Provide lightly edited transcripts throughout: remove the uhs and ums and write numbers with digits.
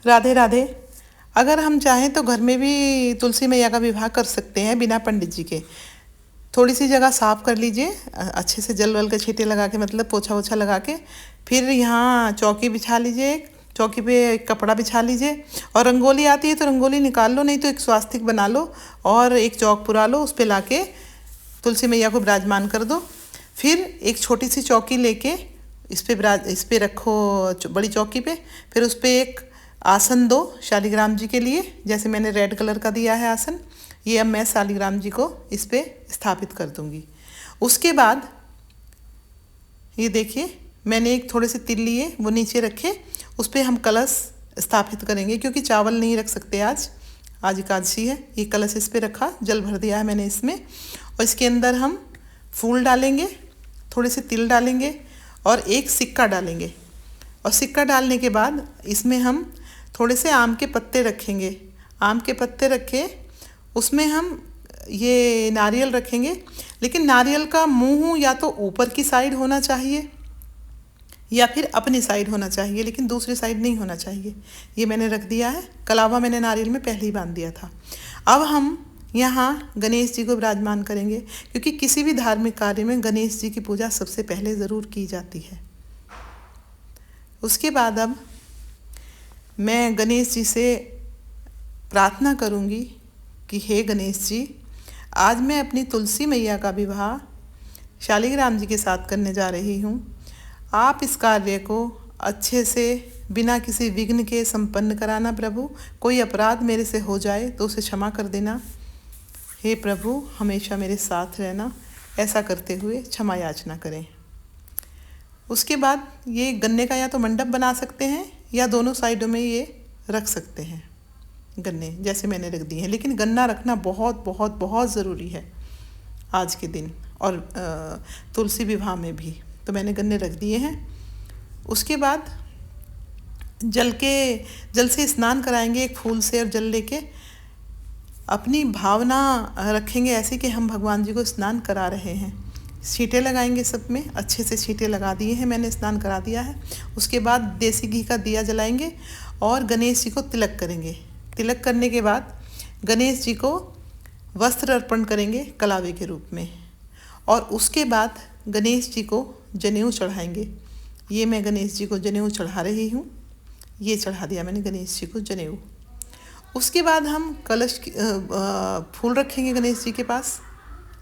राधे राधे। अगर हम चाहें तो घर में भी तुलसी मैया का विवाह कर सकते हैं बिना पंडित जी के। थोड़ी सी जगह साफ कर लीजिए, अच्छे से जल वल के छींटे लगा के, मतलब पोछा वोछा लगा के। फिर यहाँ चौकी बिछा लीजिए, चौकी पे एक कपड़ा बिछा लीजिए। और रंगोली आती है तो रंगोली निकाल लो, नहीं तो एक स्वास्तिक बना लो और एक चौक पुरा लो, उस पे लाके तुलसी मैया को विराजमान कर दो। फिर एक छोटी सी चौकी लेके इस पे रखो, बड़ी चौकी पे। फिर उस पे एक आसन दो शालिग्राम जी के लिए, जैसे मैंने रेड कलर का दिया है आसन, ये अब मैं शालिग्राम जी को इस पे स्थापित कर दूंगी। उसके बाद ये देखिए, मैंने एक थोड़े से तिल लिए, वो नीचे रखे, उस पे हम कलश स्थापित करेंगे, क्योंकि चावल नहीं रख सकते आज एकादशी है। ये कलश इस पे रखा, जल भर दिया है मैंने इसमें। और इसके अंदर हम फूल डालेंगे, थोड़े से तिल डालेंगे और एक सिक्का डालेंगे। और सिक्का डालने के बाद इसमें हम थोड़े से आम के पत्ते रखेंगे। आम के पत्ते रखे, उसमें हम ये नारियल रखेंगे। लेकिन नारियल का मुंह या तो ऊपर की साइड होना चाहिए या फिर अपनी साइड होना चाहिए, लेकिन दूसरी साइड नहीं होना चाहिए। ये मैंने रख दिया है, कलावा मैंने नारियल में पहले ही बांध दिया था। अब हम यहाँ गणेश जी को विराजमान करेंगे, क्योंकि किसी भी धार्मिक कार्य में गणेश जी की पूजा सबसे पहले ज़रूर की जाती है। उसके बाद अब मैं गणेश जी से प्रार्थना करूँगी कि हे गणेश जी, आज मैं अपनी तुलसी मैया का विवाह शालिग्राम जी के साथ करने जा रही हूँ। आप इस कार्य को अच्छे से बिना किसी विघ्न के संपन्न कराना प्रभु। कोई अपराध मेरे से हो जाए तो उसे क्षमा कर देना। हे प्रभु, हमेशा मेरे साथ रहना। ऐसा करते हुए क्षमा याचना करें। उसके बाद ये गन्ने का या तो मंडप बना सकते हैं या दोनों साइडों में ये रख सकते हैं गन्ने, जैसे मैंने रख दिए हैं। लेकिन गन्ना रखना बहुत बहुत बहुत ज़रूरी है आज के दिन, और तुलसी विवाह में भी। तो मैंने गन्ने रख दिए हैं। उसके बाद जल से स्नान कराएंगे एक फूल से, और जल लेके अपनी भावना रखेंगे ऐसे कि हम भगवान जी को स्नान करा रहे हैं। छींटे लगाएंगे, सब में अच्छे से छींटे लगा दिए हैं मैंने, स्नान करा दिया है। उसके बाद देसी घी का दिया जलाएंगे और गणेश जी को तिलक करेंगे। तिलक करने के बाद गणेश जी को वस्त्र अर्पण करेंगे कलावे के रूप में। और उसके बाद गणेश जी को जनेऊ चढ़ाएंगे। ये मैं गणेश जी को जनेऊ चढ़ा रही हूँ। ये चढ़ा दिया मैंने गणेश जी को जनेऊ। उसके बाद हम कलश फूल रखेंगे गणेश जी के पास।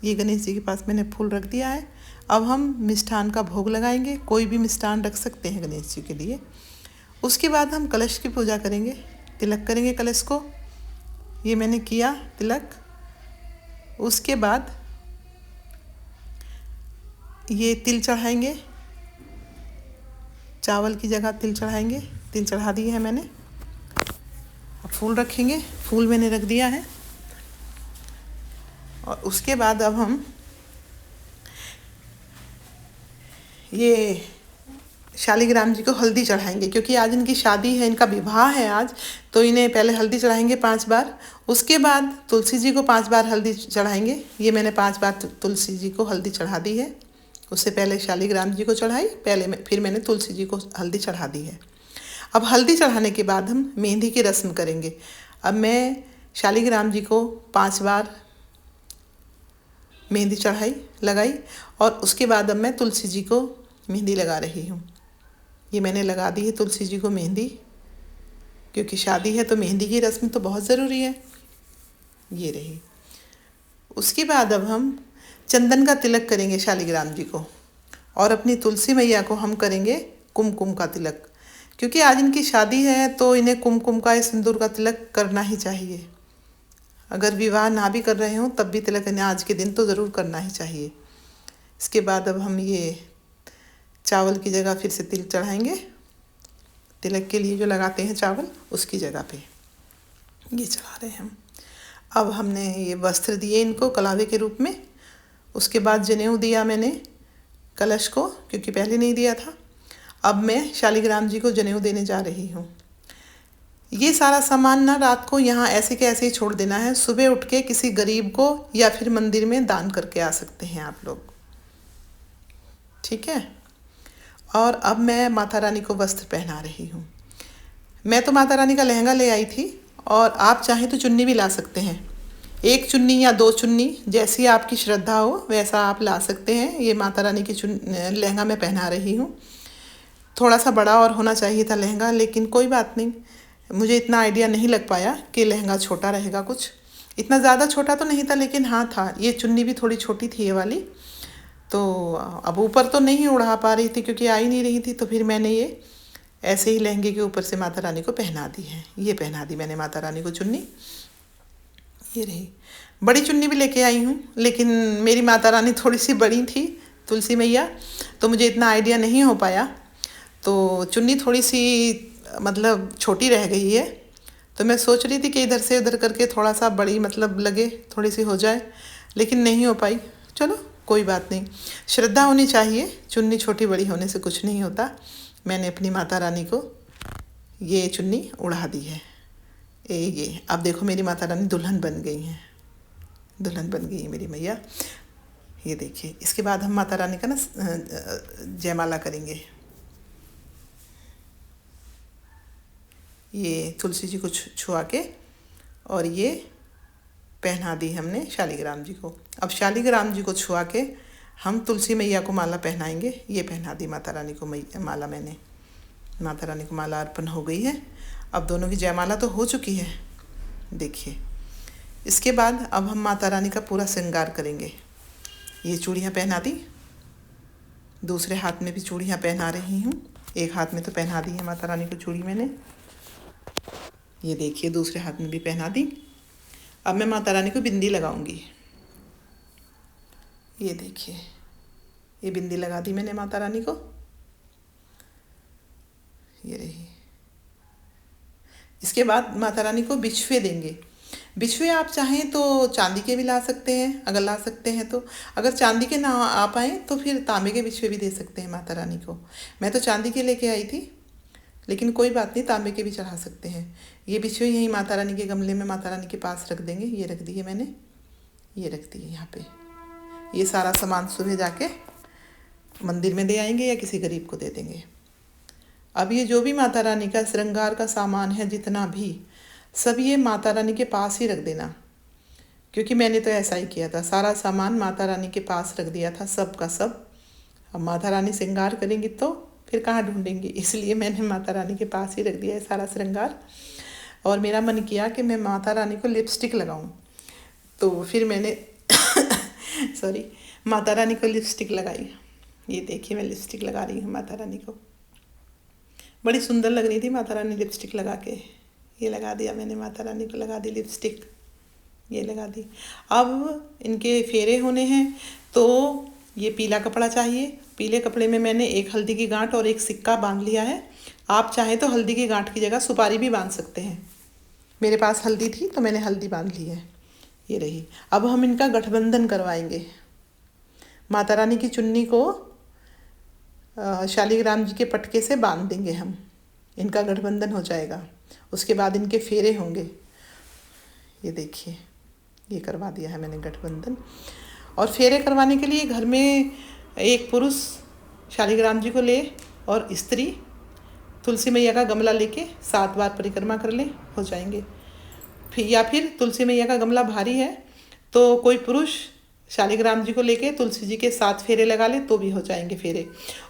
ये गणेश जी के पास मैंने फूल रख दिया है। अब हम मिष्ठान का भोग लगाएंगे, कोई भी मिष्ठान रख सकते हैं गणेश जी के लिए। उसके बाद हम कलश की पूजा करेंगे, तिलक करेंगे कलश को। ये मैंने किया तिलक। उसके बाद ये तिल चढ़ाएंगे, चावल की जगह तिल चढ़ाएंगे। तिल चढ़ा दिए हैं मैंने। अब फूल रखेंगे, फूल मैंने रख दिया है। और उसके बाद अब हम ये शालिग्राम जी को हल्दी चढ़ाएंगे, क्योंकि आज इनकी शादी है, इनका विवाह है आज। तो इन्हें पहले हल्दी चढ़ाएंगे 5 बार। उसके बाद तुलसी जी को 5 बार हल्दी चढ़ाएंगे। ये मैंने 5 बार तुलसी जी को हल्दी चढ़ा दी है। उससे पहले शालिग्राम जी को चढ़ाई, फिर मैंने तुलसी जी को हल्दी चढ़ा दी है। अब हल्दी चढ़ाने के बाद हम मेहंदी की रस्म करेंगे। अब मैं शालिग्राम जी को 5 बार मेहंदी लगाई, और उसके बाद अब मैं तुलसी जी को मेहंदी लगा रही हूँ। ये मैंने लगा दी है तुलसी जी को मेहंदी, क्योंकि शादी है तो मेहंदी की रस्म तो बहुत ज़रूरी है। ये रही। उसके बाद अब हम चंदन का तिलक करेंगे शालिग्राम जी को, और अपनी तुलसी मैया को हम करेंगे कुमकुम का तिलक, क्योंकि आज इनकी शादी है तो इन्हें कुमकुम का या सिंदूर का तिलक करना ही चाहिए। अगर विवाह ना भी कर रहे हों तब भी तिलक इन्हें आज के दिन तो ज़रूर करना ही चाहिए। इसके बाद अब हम ये चावल की जगह फिर से तिल चढ़ाएंगे। तिलक के लिए जो लगाते हैं चावल, उसकी जगह पे ये चढ़ा रहे हैं हम। अब हमने ये वस्त्र दिए इनको कलावे के रूप में। उसके बाद जनेऊ दिया मैंने कलश को, क्योंकि पहले नहीं दिया था। अब मैं शालिग्राम जी को जनेऊ देने जा रही हूँ। ये सारा सामान ना रात को यहाँ ऐसे के ऐसे ही छोड़ देना है। सुबह उठ के किसी गरीब को या फिर मंदिर में दान करके आ सकते हैं आप लोग, ठीक है। और अब मैं माता रानी को वस्त्र पहना रही हूँ। मैं तो माता रानी का लहंगा ले आई थी, और आप चाहें तो चुन्नी भी ला सकते हैं। एक चुन्नी या दो चुन्नी, जैसी आपकी श्रद्धा हो वैसा आप ला सकते हैं। ये माता रानी की लहंगा मैं पहना रही हूँ। थोड़ा सा बड़ा और होना चाहिए था लहंगा, लेकिन कोई बात नहीं, मुझे इतना आइडिया नहीं लग पाया कि लहंगा छोटा रहेगा। कुछ इतना ज़्यादा छोटा तो नहीं था, लेकिन हाँ था। ये चुन्नी भी थोड़ी छोटी थी ये वाली। तो अब ऊपर तो नहीं उड़ा पा रही थी क्योंकि आ ही नहीं रही थी, तो फिर मैंने ये ऐसे ही लहंगे के ऊपर से माता रानी को पहना दी है। ये पहना दी मैंने माता रानी को चुन्नी। ये रही। बड़ी चुन्नी भी लेके आई हूँ, लेकिन मेरी माता रानी थोड़ी सी बड़ी थी, तुलसी मैया, तो मुझे इतना आइडिया नहीं हो पाया। तो चुन्नी थोड़ी सी मतलब छोटी रह गई है। तो मैं सोच रही थी कि इधर से उधर करके थोड़ा सा बड़ी मतलब लगे, थोड़ी सी हो जाए, लेकिन नहीं हो पाई। चलो कोई बात नहीं, श्रद्धा होनी चाहिए, चुन्नी छोटी बड़ी होने से कुछ नहीं होता। मैंने अपनी माता रानी को ये चुन्नी उड़ा दी है। ये अब देखो मेरी माता रानी दुल्हन बन गई हैं, दुल्हन बन गई है मेरी मैया। ये देखिए, इसके बाद हम माता रानी का ना जयमाला करेंगे। ये तुलसी जी को छुआ के, और ये पहना दी हमने शालिग्राम जी को। अब शालिग्राम जी को छुआ के हम तुलसी मैया को माला पहनाएंगे। ये पहना दी माता रानी को माला मैंने। माता रानी को माला अर्पण हो गई है। अब दोनों की जयमाला तो हो चुकी है, देखिए। इसके बाद अब हम माता रानी का पूरा श्रृंगार करेंगे। ये चूड़ियाँ पहना दी, दूसरे हाथ में भी चूड़ियाँ पहना रही हूँ। एक हाथ में तो पहना दी है माता रानी को चूड़ी मैंने, ये देखिए दूसरे हाथ में भी पहना दी। अब मैं माता रानी को बिंदी लगाऊंगी। ये देखिए, ये बिंदी लगा दी मैंने माता रानी को। ये रही। इसके बाद माता रानी को बिछुए देंगे। बिछुए आप चाहें तो चांदी के भी ला सकते हैं, अगर ला सकते हैं तो। अगर चांदी के ना आ पाएँ तो फिर तांबे के बिछुए भी दे सकते हैं माता रानी को। मैं तो चांदी के लेके आई थी, लेकिन कोई बात नहीं, तांबे के भी चढ़ा सकते हैं। ये बिछुए यहीं माता रानी के गमले में माता रानी के पास रख देंगे। ये रख दिए मैंने, ये रख दिए यहाँ पे। ये सारा सामान सुबह जाके मंदिर में दे आएंगे या किसी गरीब को दे देंगे। अब ये जो भी माता रानी का श्रृंगार का सामान है, जितना भी, सब ये माता रानी के पास ही रख देना, क्योंकि मैंने तो ऐसा ही किया था। सारा सामान माता रानी के पास रख दिया था, सब का सब। अब माता रानी श्रृंगार करेंगी तो फिर कहाँ ढूंढेंगे, इसलिए मैंने माता रानी के पास ही रख दिया है सारा श्रृंगार। और मेरा मन किया कि मैं माता रानी को लिपस्टिक लगाऊं, तो फिर मैंने सॉरी, माता रानी को लिपस्टिक लगाई। ये देखिए मैं लिपस्टिक लगा रही हूँ माता रानी को। बड़ी सुंदर लग रही थी माता रानी लिपस्टिक लगा के। ये लगा दिया मैंने, माता रानी को लगा दी लिपस्टिक, ये लगा दी। अब इनके फेरे होने हैं, तो ये पीला कपड़ा चाहिए। पीले कपड़े में मैंने एक हल्दी की गांठ और एक सिक्का बांध लिया है। आप चाहें तो हल्दी की गांठ की जगह सुपारी भी बांध सकते हैं। मेरे पास हल्दी थी तो मैंने हल्दी बांध ली है। ये रही। अब हम इनका गठबंधन करवाएंगे। माता रानी की चुन्नी को शालिग्राम जी के पटके से बांध देंगे हम, इनका गठबंधन हो जाएगा। उसके बाद इनके फेरे होंगे। ये देखिए, ये करवा दिया है मैंने गठबंधन। और फेरे करवाने के लिए घर में एक पुरुष शालिग्राम जी को ले, और स्त्री तुलसी मैया का गमला लेके 7 बार परिक्रमा कर ले, हो जाएंगे। या फिर तुलसी मैया का गमला भारी है तो कोई पुरुष शालिग्राम जी को लेके तुलसी जी के 7 फेरे लगा ले, तो भी हो जाएंगे फेरे।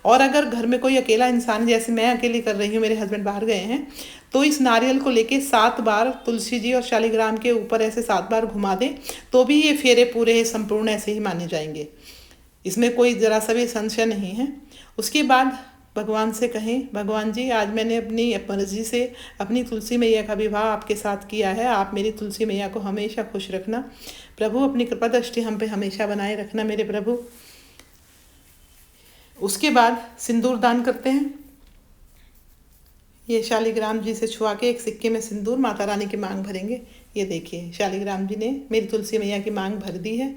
और अगर घर में कोई अकेला इंसान, जैसे मैं अकेली कर रही हूँ, मेरे हस्बैंड बाहर गए हैं, तो इस नारियल को लेके 7 बार तुलसी जी और शालिग्राम के ऊपर ऐसे 7 बार घुमा दें, तो भी ये फेरे पूरे संपूर्ण ऐसे ही माने जाएंगे। इसमें कोई ज़रा सा भी संशय नहीं है। उसके बाद भगवान से कहें, भगवान जी, आज मैंने अपनी मर्जी से अपनी तुलसी मैया का विवाह आपके साथ किया है। आप मेरी तुलसी मैया को हमेशा खुश रखना प्रभु, अपनी कृपा दृष्टि हम पे हमेशा बनाए रखना मेरे प्रभु। उसके बाद सिंदूर दान करते हैं। ये शालिग्राम जी से छुआ के एक सिक्के में सिंदूर माता रानी की मांग भरेंगे। ये देखिए, शालिग्राम जी ने मेरी तुलसी मैया की मांग भर दी है।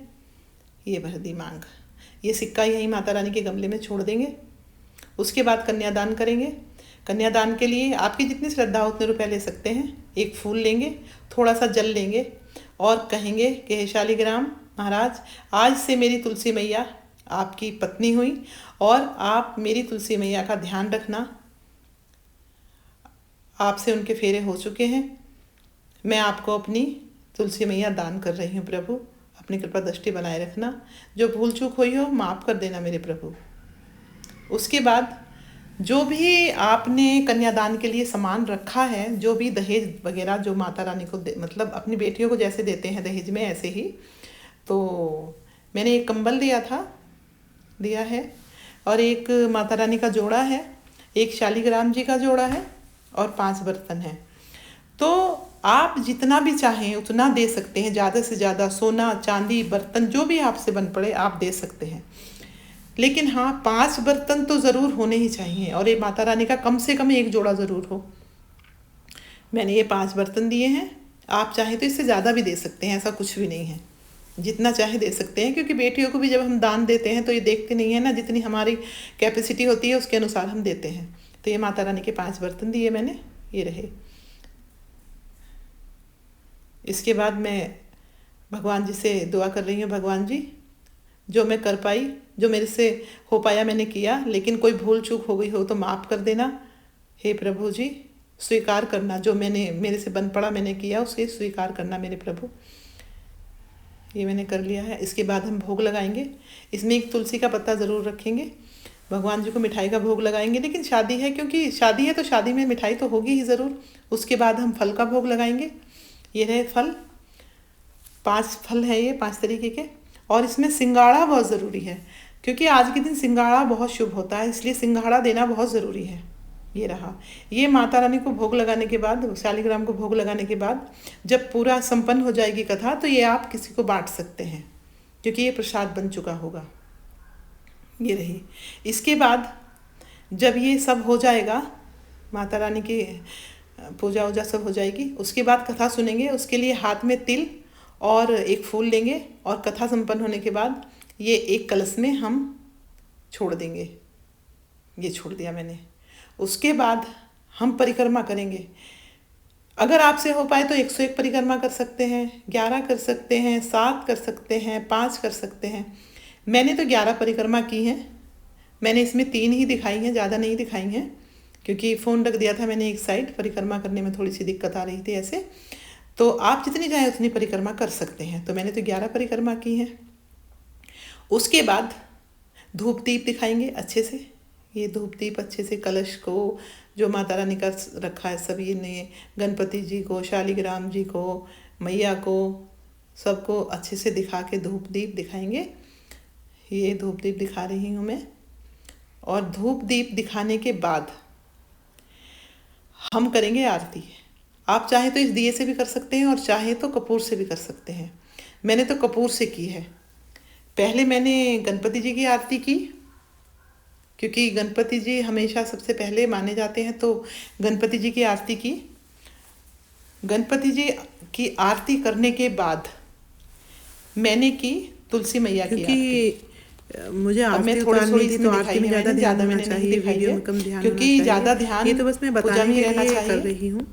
ये भर दी मांग। ये सिक्का यहीं माता रानी के गमले में छोड़ देंगे। उसके बाद कन्यादान करेंगे। कन्यादान के लिए आपकी जितनी श्रद्धा हो उतने रुपए ले सकते हैं। एक फूल लेंगे, थोड़ा सा जल लेंगे, और कहेंगे कि हे शालिग्राम महाराज, आज से मेरी तुलसी मैया आपकी पत्नी हुई, और आप मेरी तुलसी मैया का ध्यान रखना। आपसे उनके फेरे हो चुके हैं। मैं आपको अपनी तुलसी मैया दान कर रही हूँ प्रभु। अपनी कृपा दृष्टि बनाए रखना। जो भूल चूक हुई हो माफ़ कर देना मेरे प्रभु। उसके बाद जो भी आपने कन्यादान के लिए सामान रखा है, जो भी दहेज वगैरह जो माता रानी को मतलब अपनी बेटियों को जैसे देते हैं दहेज में, ऐसे ही तो मैंने एक कंबल दिया है और एक माता रानी का जोड़ा है, एक शालिग्राम जी का जोड़ा है और 5 बर्तन हैं। तो आप जितना भी चाहें उतना दे सकते हैं, ज़्यादा से ज़्यादा सोना चांदी बर्तन जो भी आपसे बन पड़े आप दे सकते हैं। लेकिन हाँ, 5 बर्तन तो ज़रूर होने ही चाहिए और ये माता रानी का कम से कम एक जोड़ा ज़रूर हो। मैंने ये 5 बर्तन दिए हैं। आप चाहें तो इससे ज़्यादा भी दे सकते हैं, ऐसा कुछ भी नहीं है, जितना चाहे दे सकते हैं। क्योंकि बेटियों को भी जब हम दान देते हैं तो ये देखते नहीं है ना, जितनी हमारी कैपेसिटी होती है उसके अनुसार हम देते हैं। तो ये माता रानी के 5 बर्तन दिए मैंने, ये रहे। इसके बाद मैं भगवान जी से दुआ कर रही हूँ, भगवान जी जो मैं कर पाई, जो मेरे से हो पाया मैंने किया, लेकिन कोई भूल चूक हो गई हो तो माफ़ कर देना। हे प्रभु जी, स्वीकार करना, जो मेरे से बन पड़ा मैंने किया उसे स्वीकार करना मेरे प्रभु। ये मैंने कर लिया है। इसके बाद हम भोग लगाएंगे। इसमें एक तुलसी का पत्ता ज़रूर रखेंगे। भगवान जी को मिठाई का भोग लगाएंगे, लेकिन शादी है, क्योंकि शादी है तो शादी में मिठाई तो होगी ही ज़रूर। उसके बाद हम फल का भोग लगाएंगे। ये रहे फल, 5 फल है ये, 5 तरीके के। और इसमें सिंगाड़ा बहुत ज़रूरी है, क्योंकि आज के दिन सिंगाड़ा बहुत शुभ होता है, इसलिए सिंगाड़ा देना बहुत ज़रूरी है। ये रहा। ये माता रानी को भोग लगाने के बाद, शालिग्राम को भोग लगाने के बाद जब पूरा संपन्न हो जाएगी कथा, तो ये आप किसी को बांट सकते हैं, क्योंकि ये प्रसाद बन चुका होगा। ये रही। इसके बाद जब ये सब हो जाएगा, माता रानी की पूजा वूजा सब हो जाएगी, उसके बाद कथा सुनेंगे। उसके लिए हाथ में तिल और एक फूल लेंगे और कथा संपन्न होने के बाद ये एक कलश में हम छोड़ देंगे। ये छोड़ दिया मैंने। उसके बाद हम परिक्रमा करेंगे। अगर आपसे हो पाए तो 101 परिक्रमा कर सकते हैं, 11 कर सकते हैं, 7 कर सकते हैं, 5 कर सकते हैं। मैंने तो 11 परिक्रमा की हैं। मैंने इसमें 3 ही दिखाई हैं, ज़्यादा नहीं दिखाई हैं, क्योंकि फ़ोन रख दिया था मैंने एक साइड। परिक्रमा करने में थोड़ी सी दिक्कत आ रही थी ऐसे। तो आप जितनी चाहें उतनी परिक्रमा कर सकते हैं। तो मैंने तो 11 परिक्रमा की हैं। उसके बाद धूप दीप दिखाएंगे अच्छे से। ये धूप दीप अच्छे से कलश को, जो माता रानी का रखा है सभी ने, गणपति जी को, शालिग्राम जी को, मैया को, सबको अच्छे से दिखा के धूप दीप दिखाएंगे। ये धूप दीप दिखा रही हूँ मैं। और धूप दीप दिखाने के बाद हम करेंगे आरती। आप चाहें तो इस दिए से भी कर सकते हैं और चाहें तो कपूर से भी कर सकते हैं। मैंने तो कपूर से की है। पहले मैंने गणपति जी की आरती की, क्योंकि गणपति जी हमेशा सबसे पहले माने जाते हैं, तो गणपति जी की आरती की। गणपति जी की आरती करने के बाद मैंने की तुलसी मैया की आरती। मुझे आरती उतारनी थी, तो आरती में ज़्यादा मैंने चाहिए, वीडियो में कम ध्यान, क्योंकि ज़्यादा ध्यान ये तो बस मैं बताने के लिए कर रही हूँ।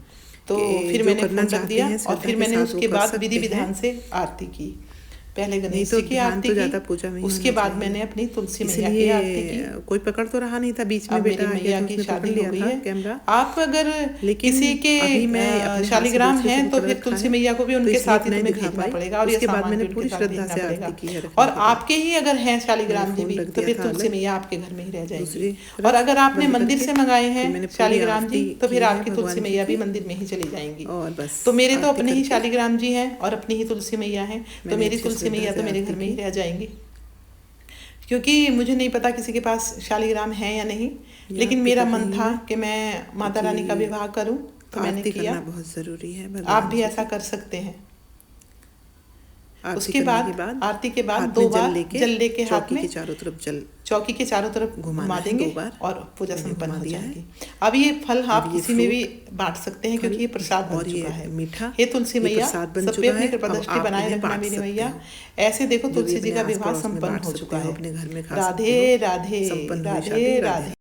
तो फिर मैंने फोन रख दिया और फिर मैंने उसके बाद विधि विधान से आरती की। पहले गणेश जी की आरती की, पूजा में उसके बाद मैंने अपनी तुलसी मैया की आरती की। कोई पकड़ तो रहा नहीं था बीच में, बेटा मैया की शादी हो गई है कैमरा। आप अगर किसी के शालिग्राम हैं तो फिर तुलसी मैया को भी उनके साथ ही तुम्हें खरीदना पड़ेगा और इसके बाद मैंने पूरी श्रद्धा से आरती की है। और आपके ही अगर हैं शालिग्राम जी भी, तो फिर तुलसी मैया आपके घर में ही रह जाएगी। और अगर आपने मंदिर से मंगाए हैं शालिग्राम जी, तो फिर आपकी तुलसी मैया भी मंदिर में ही चली जाएंगी। और बस तो मेरे तो अपने ही शालिग्राम जी हैं और अपनी ही तुलसी मैया हैं, तो मेरी तुलसी मैया तो मेरे घर में ही रह जाएंगी। क्योंकि मुझे नहीं पता किसी के पास शालिग्राम है या नहीं, लेकिन मेरा मन था कि मैं माता रानी का विवाह करूं, तो मैंने किया। बहुत जरूरी है। आप भी ऐसा कर सकते हैं। उसके बाद आरती के बाद 2 बार जल लेके हाथ में चारों तरफ चौकी के चारों तरफ घुमा देंगे और पूजा संपन्न हो जाएगी। अब ये फल आप किसी में भी बांट सकते हैं, क्योंकि ये प्रसाद बन चुका है मीठा। हे तुलसी मैया, सब पे अपनी कृपा दृष्टि बनाए रखना मेरी मैया। ऐसे देखो तुलसी जी का विवाह संपन्न हो चुका है। अपने घर में राधे राधे राधे राधे।